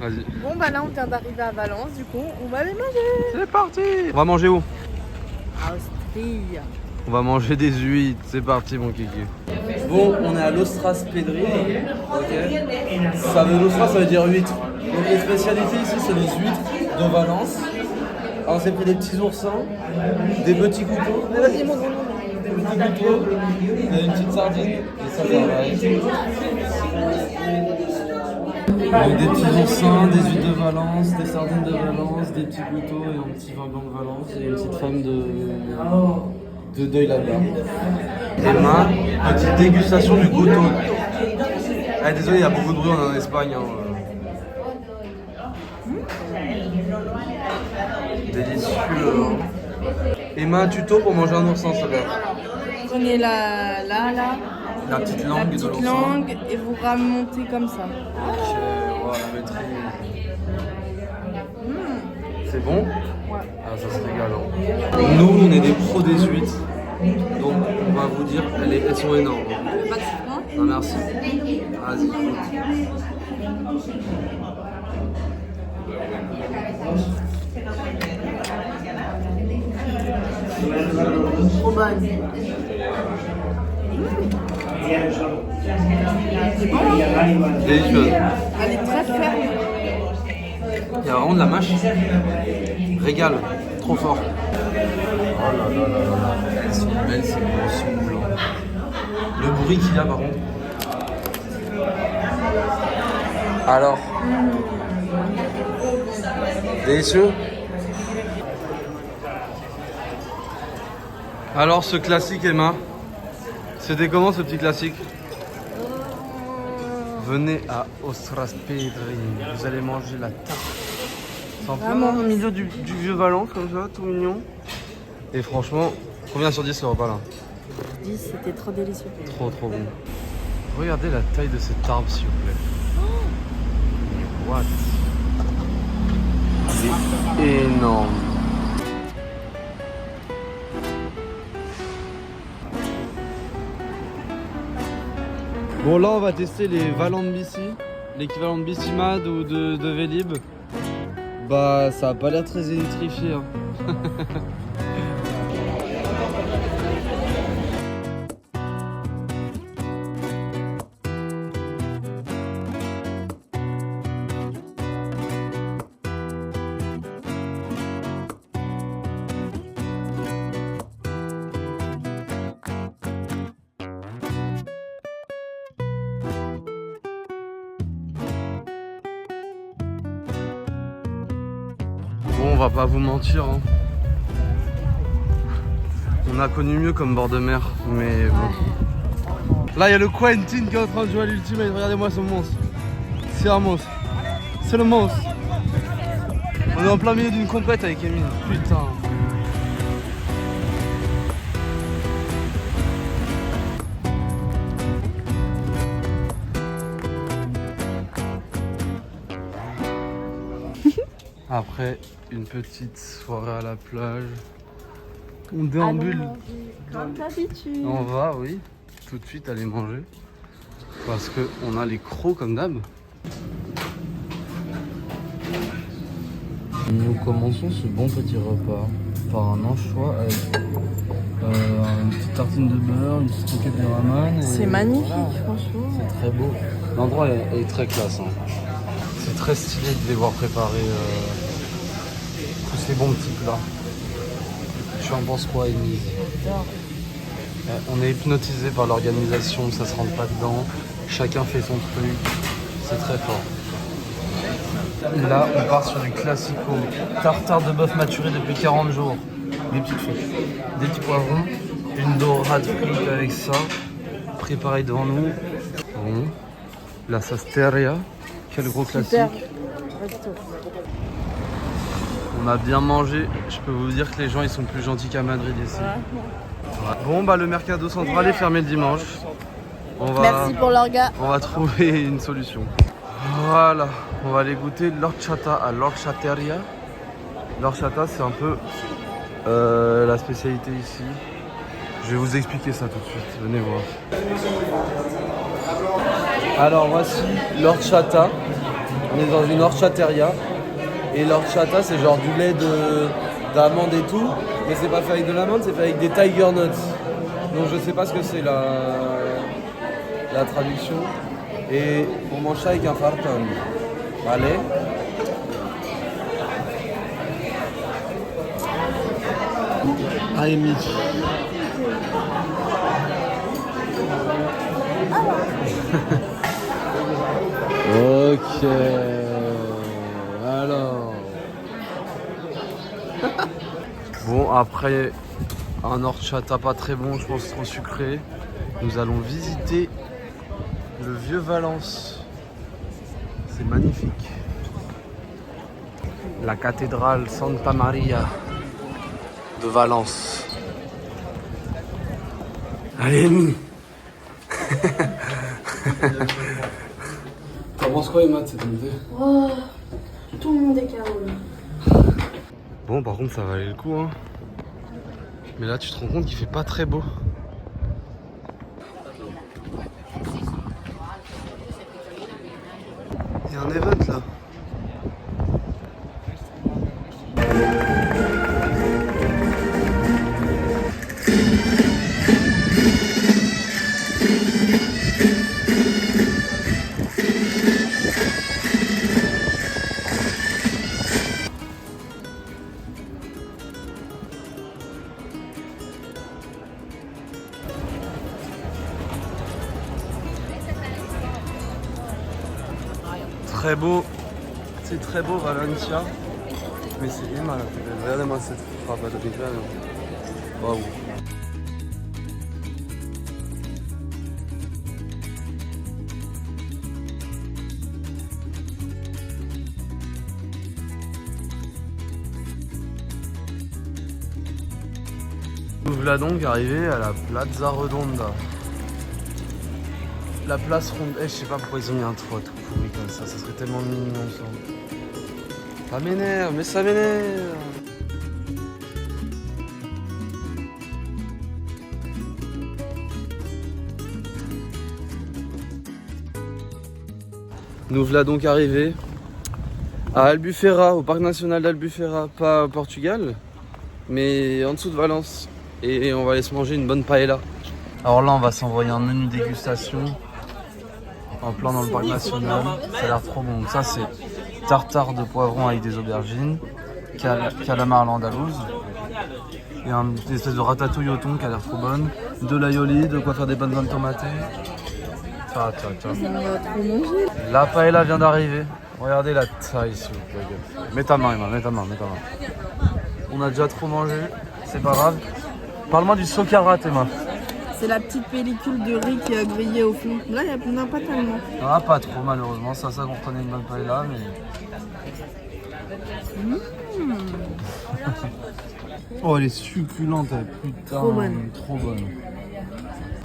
Vas-y. Bon bah là on vient d'arriver à Valence, du coup on va aller manger. C'est parti. On va manger où? À Austrie. On va manger des huîtres. C'est parti mon kiki. Bon, on est à l'Ostras Pedri. Ok. Ça veut l'Ostras, ça veut dire huîtres. Donc les spécialités ici, c'est les huîtres de Valence. Alors on s'est pris des petits oursins, des petits couteaux. Mais vas-y mon nom. Des petits couteaux, une petite sardine. Et ça pareil. Donc des petits oursins, des huîtres de Valence, des sardines de Valence, des petits couteaux et un petit vin blanc de Valence et une petite femme de deuil là-bas. Emma, petite dégustation du couteau. Ah, désolé, il y a beaucoup de bruit, on est en Espagne. Hein. Délicieux. Emma, un tuto pour manger un oursin, ça va. Prenez la petite langue de l'oursin. langue et vous remontez comme ça. Ok, voilà, maîtrise. C'est bon? Ouais. Ah, ça se régale. Hein. Nous, on est des pros des huîtres. Donc, on va vous dire, elles sont énormes. Pas de citron? Ah, merci. Vas-y. Trop bonne. Délicieuse. Elle est très ferme. Il y a vraiment de la mâche. Régale. Trop fort. Oh là là là là. Elles sont belles, ces morceaux blancs. Le bruit qu'il y a par contre. Alors. Délicieux. Alors ce classique Emma, c'était comment ce petit classique? Venez à Ostras Pedri, vous allez manger la tarte. C'est en plein au milieu du vieux Valence comme ça, tout mignon. Et franchement, combien sur 10 ce repas là? 10, c'était trop délicieux. Trop bon. Regardez la taille de cette arbre s'il vous plaît. Mais what? C'est énorme. Bon là on va tester les Valent de Bici, l'équivalent de Bicimad ou de Vélib. Bah ça a pas l'air très électrifié hein. Bon, on va pas vous mentir, hein. On a connu mieux comme bord de mer, mais bon. Là, il y a le Quentin qui est en train de jouer à l'ultimate. Regardez-moi ce monstre. C'est un monstre. C'est le monstre. On est en plein milieu d'une compète avec Emile. Putain. Après une petite soirée à la plage, on déambule. Comme d'habitude. On va, oui, tout de suite aller manger. Parce qu'on a les crocs comme d'hab. Nous commençons ce bon petit repas par un anchois avec une petite tartine de beurre, une petite coquette de ramen. C'est magnifique, franchement. C'est très beau. L'endroit est très classe. Hein. C'est très stylé de les voir préparer tous ces bons petits plats. Tu en penses quoi, Émilie? J'adore. On est hypnotisé par l'organisation, ça se rentre pas dedans. Chacun fait son truc. C'est très fort. Là, on part sur du classico. Tartare de bœuf maturé depuis 40 jours. Des petites frites, des petits poivrons, une dorade frite avec ça. Préparé devant nous. Bon. La sasteria. Quel gros classique. On a bien mangé. Je peux vous dire que les gens ils sont plus gentils qu'à Madrid ici. Ouais. Bon bah le mercado central est fermé le dimanche. Merci pour l'orga. On va trouver une solution. Voilà, on va aller goûter l'orchata à l'orchateria. L'orchata c'est un peu la spécialité ici. Je vais vous expliquer ça tout de suite, venez voir. Alors voici l'orchata. On est dans une horchateria. Et l'horchata, c'est genre du lait d'amande et tout. Mais c'est pas fait avec de l'amande, c'est fait avec des tiger nuts. Donc je sais pas ce que c'est la traduction. Et on mange ça avec un fartón. Allez. Amy. Ok. Alors. Bon, après un horchata pas très bon, je pense trop sucré, nous allons visiter le vieux Valence. C'est magnifique. La cathédrale Santa Maria de Valence. Allez, nous. T'en penses quoi, Emma, de cette montée? Oh, tout le monde est KO là. Bon, par contre, ça valait le coup, hein. Mais là, tu te rends compte qu'il fait pas très beau. Il y a un event là. Très beau, c'est très beau Valencia, mais c'est Emma la plus belle. Regardez-moi cette frappe à l'hôpital. Waouh. Nous voilà donc arrivés à la Plaza Redonda. La place ronde. Je sais pas pourquoi ils ont mis un toit tout pourri comme ça serait tellement mignon ça. Ça m'énerve, mais ça m'énerve. Nous voilà donc arrivés à Albufeira, au parc national d'Albufeira, pas au Portugal, mais en dessous de Valence. Et on va aller se manger une bonne paella. Alors là, on va s'envoyer un menu dégustation en plein dans le parc national. Ça a l'air trop bon. Donc ça, c'est tartare de poivron avec des aubergines, calamar à l'andalouse. Il y a une espèce de ratatouille au thon qui a l'air trop bonne. De l'aioli, de quoi faire des bonnes tomatées. On va trop manger. La paella vient d'arriver. Regardez la taille, s'il vous plaît. Mets ta main, Emma, mets ta main. On a déjà trop mangé, c'est pas grave. Parle-moi du socarat, Emma. C'est la petite pellicule de riz qui a grillé au fond. Là, il n'y en a pas tellement. Ah, pas trop malheureusement, ça qu'on prenait une bonne paella, mais... Oh, elle est succulente, elle, putain. Trop bonne. Trop bonne.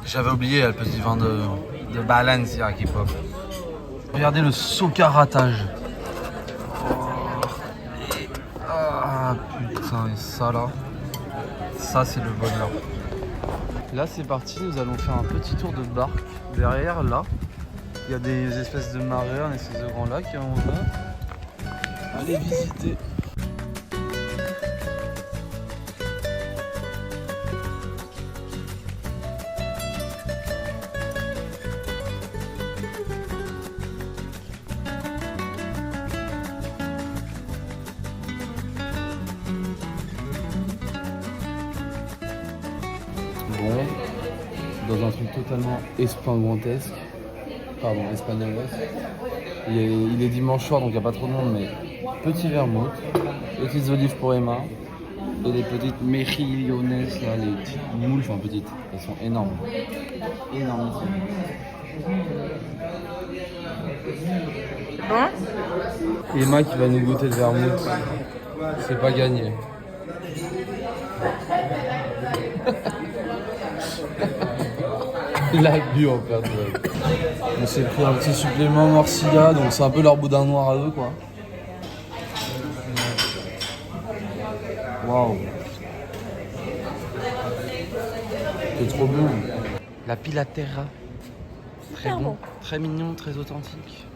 J'avais oublié le petit vin de Valencia qui pop. Regardez le socaratage. Ah putain, et ça là, ça c'est le bonheur. Là c'est parti, nous allons faire un petit tour de barque. Derrière là, il y a des espèces de marées, un espèce de grand lac et on va aller visiter. Dans un truc totalement espagnolesque. Il est dimanche soir donc il n'y a pas trop de monde, mais petit vermouth, petites olives pour Emma et des petites mejillones, là, les petites moules, enfin petites, elles sont énormes. Énormes. Bon. Emma qui va nous goûter le vermouth, c'est pas gagné. La bu en fait. On s'est pris un petit supplément morcilla, donc c'est un peu leur boudin noir à eux quoi. Waouh. C'est trop bon. La pilatera. Très bon, très mignon, très authentique.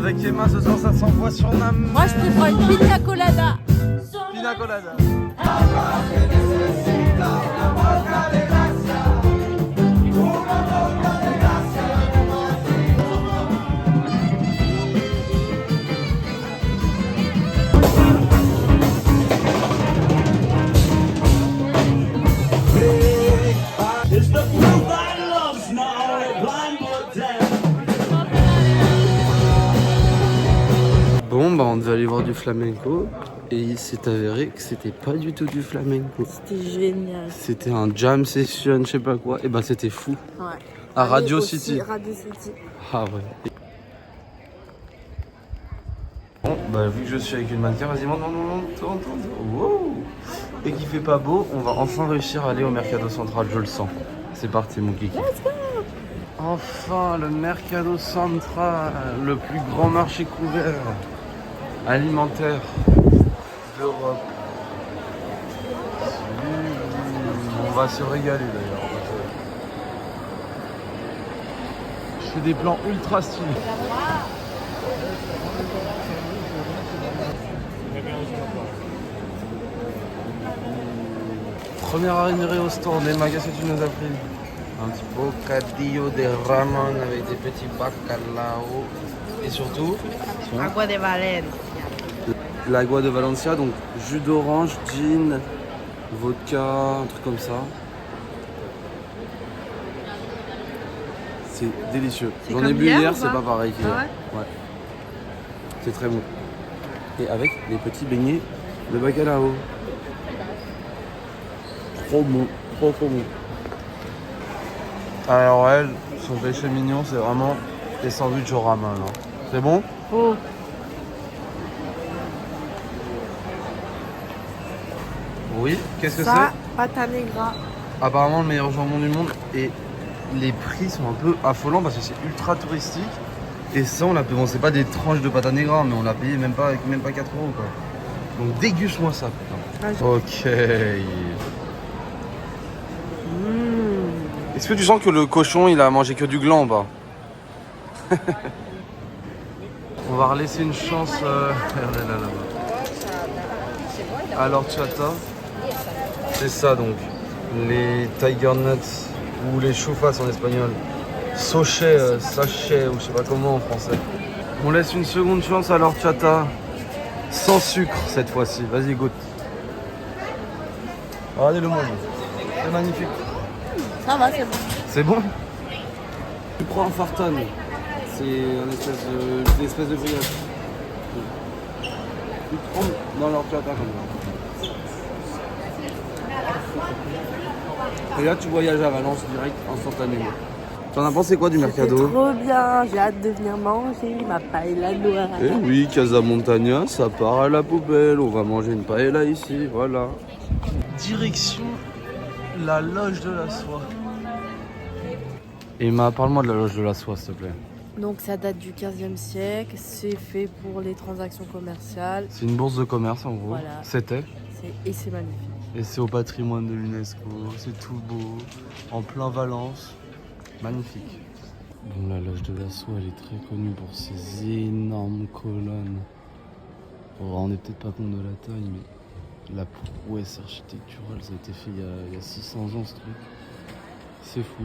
Avec Emma, ce soir, ça s'envoie sur Nam. Moi, je te prends une pina colada. Pina colada. Bon, bah on devait aller voir du flamenco et il s'est avéré que c'était pas du tout du flamenco. C'était génial. C'était un jam session, je sais pas quoi. Et bah c'était fou. Ouais. À Allez, Radio aussi, City. Radio City. Ah ouais. Bon, bah vu que je suis avec une mannequin, vas-y, monte. Wow. Et qu'il fait pas beau, on va enfin réussir à aller au Mercado Central, je le sens. C'est parti mon kiki. Let's go. Enfin, le Mercado Central, le plus grand marché couvert alimentaire d'Europe. On va se régaler d'ailleurs. Je fais des plans ultra stylés. Première arrivée au stand, Emma, qu'est-ce que tu nous as pris? Un petit bocadillo de ramen avec des petits bacalao. Et surtout, Agua de Valencia. l'agua de Valencia, donc jus d'orange, gin, vodka, un truc comme ça. C'est délicieux. C'est J'en ai comme bu hier hier, ou c'est pas pas pareil qu'hier. Ah ouais. C'est très bon. Et avec les petits beignets de bacalao. Trop bon, trop bon. Alors elle, son péché mignon, c'est vraiment les sandwichs au ramen. Hein. C'est bon? Oh. Oui. Qu'est-ce que Ça, c'est? pata negra. Apparemment le meilleur jambon du monde et les prix sont un peu affolants parce que c'est ultra touristique. Et ça on l'a payé, bon c'est pas des tranches de pata negra mais on l'a payé même pas 4 € quoi. Donc déguste-moi ça putain. Ah, Ok. Est-ce que tu sens que le cochon il a mangé que du gland ou pas? On va relaisser une chance regardez là-bas. À l'horchata. C'est ça donc. Les tiger nuts ou les choufas en espagnol. Sachet ou je sais pas comment en français. On laisse une seconde chance à l'horchata. Sans sucre cette fois-ci. Vas-y goûte. Regardez le monde. C'est magnifique. Ça va, c'est bon. C'est bon? Tu prends un farton. C'est une espèce de brioche. Tu prends dans l'horchata comme ça. Et là tu voyages à Valence direct, instantanément. T'en as pensé quoi du C'est Mercado? trop bien. J'ai hâte de venir manger ma paella noire. Eh oui, Casa Montagna, ça part à la poubelle. On va manger une paella ici, voilà. Direction la loge de la soie. Emma, parle-moi de la loge de la soie, s'il te plaît. Donc ça date du 15e siècle. C'est fait pour les transactions commerciales. C'est une bourse de commerce en gros. Voilà. C'était. Et c'est magnifique. Et c'est au patrimoine de l'UNESCO. C'est tout beau. En plein Valence. Magnifique. Bon, la loge de la soie, elle est très connue pour ses énormes colonnes. Vous vous rendez peut-être pas compte de la taille, mais la prouesse architecturale, ça a été fait il y a 600 ans ce truc. C'est fou.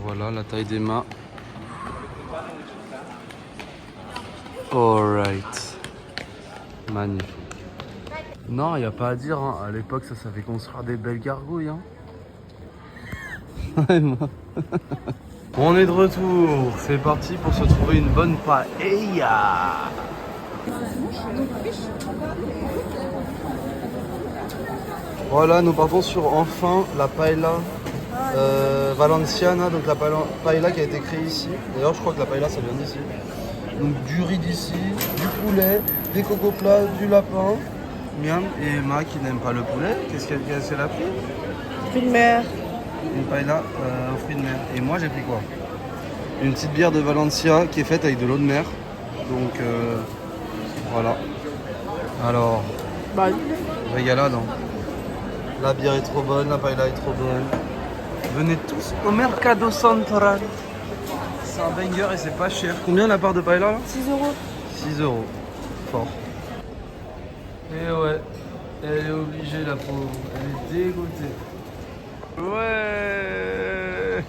Voilà la taille d'Emma. Alright. Magnifique. Non, il n'y a pas à dire. Hein. À l'époque, ça savait construire des belles gargouilles. Hein. On est de retour. C'est parti pour se trouver une bonne paella. Voilà, nous partons sur enfin la paella valenciana, donc la paella qui a été créée ici. D'ailleurs, je crois que la paella, ça vient d'ici. Donc du riz d'ici, du poulet, des coco plats, du lapin. Miam. Et Emma qui n'aime pas le poulet, qu'est-ce qu'elle a pris? Fruits de mer. Une paella aux fruits de mer. Et moi, j'ai pris quoi? Une petite bière de Valencia qui est faite avec de l'eau de mer. Donc voilà. Alors, régalade. Hein. La bière est trop bonne, la paella est trop bonne. Venez tous au Mercado Central. c'est un banger et c'est pas cher. Combien la part de paella là? 6 euros. 6 euros. Fort. Et ouais, elle est obligée la pauvre. Elle est dégoûtée. Ouais.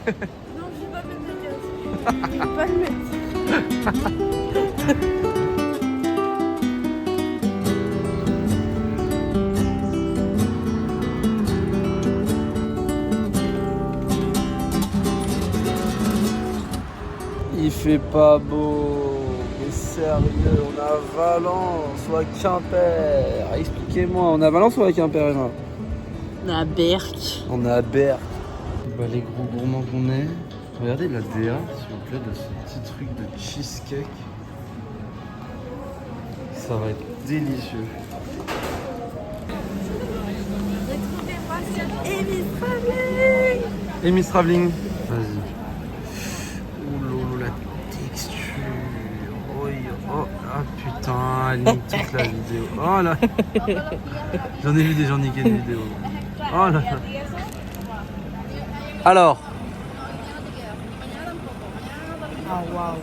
Non, je vais pas mettre la case. Je vais pas le mettre. Il fait pas beau, mais sérieux, on est à Valence ou à Quimper. Expliquez-moi, on est à Valence ou à Quimper, Emma? On a Berck. On est à Berck. Bah, les gros gourmands qu'on est. Regardez la DA, s'il vous plaît, de ce petit truc de cheesecake. Ça va être délicieux. Amy Traveling. Vas-y. Ouh lolo, la texture. Oh, oh, ah putain, elle nique toute la vidéo. Oh là. J'en ai vu des gens niquer une vidéo. Oh là là. Alors. Ah waouh.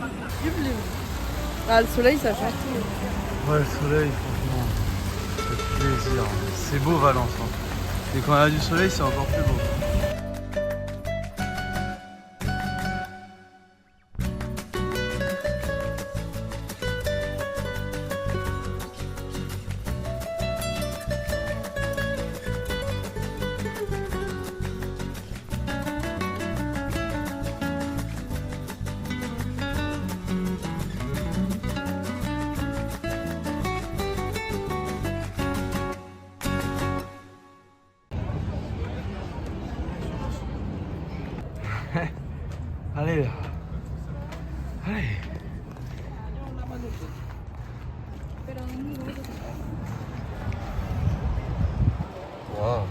Ah, le soleil, ça change tout. Ouais, le soleil, franchement, ça fait plaisir. C'est beau Valence. Hein. Et quand il y a du soleil, c'est encore plus beau. Allez là. Allez. Wow.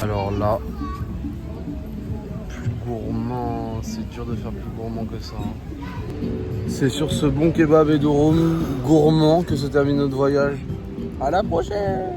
Alors là, plus gourmand, c'est dur de faire plus gourmand que ça. Hein. C'est sur ce bon kebab et durum gourmand que se termine notre voyage. À la prochaine!